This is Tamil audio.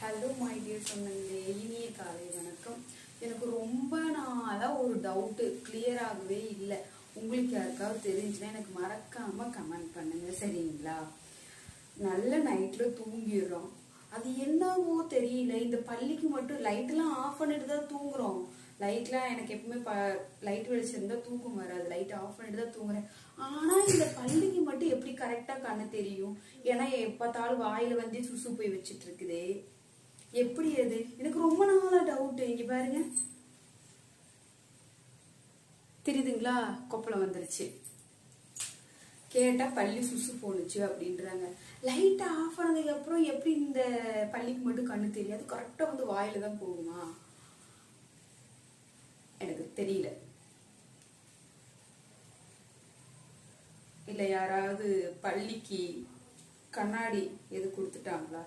ஹலோ மை டியர் சொந்தங்களே, இனிய காலை வணக்கம். எனக்கு ரொம்ப நாளாக ஒரு டவுட்டு கிளியர் ஆகவே இல்லை. உங்களுக்கு யாருக்காவது தெரிஞ்சுன்னா எனக்கு மறக்காம கமெண்ட் பண்ணுங்க, சரிங்களா? நல்ல நைட்ல தூங்கிடுறோம், அது என்னவோ தெரியல. இந்த பள்ளிக்கு மட்டும் லைட்லாம் ஆஃப் பண்ணிட்டு தான் தூங்குறோம். லைட்லாம் எனக்கு எப்பவுமே லைட் வெளிச்சம் இருந்தா தூக்கம் வராது, லைட் ஆஃப் பண்ணிட்டு தான் தூங்குறேன். ஆனா இந்த பள்ளிக்கு மட்டும் எப்படி கரெக்டா கண்ணு தெரியும்? ஏன்னா எப்பத்தாலும் வாயில வந்து சுசு போய் வச்சிட்டு இருக்குதே, எப்படி அது? எனக்கு ரொம்ப நாளா டவுட். இங்க பாருங்க, தெரியுதுங்களா? கொப்பளம் வந்துருச்சு. கேட்டா பள்ளி சுசு போனுச்சு அப்படின்றாங்க. லைட்டா ஆஃப் ஆனதுக்கு அப்புறம் எப்படி இந்த பள்ளிக்கு மட்டும் கண்ணு தெரியாது? கரெக்டா வந்து வாயில தான் போகுமா? எனக்கு தெரியல. இல்ல யாராவது பள்ளிக்கு கண்ணாடி எது கொடுத்துட்டாங்களா?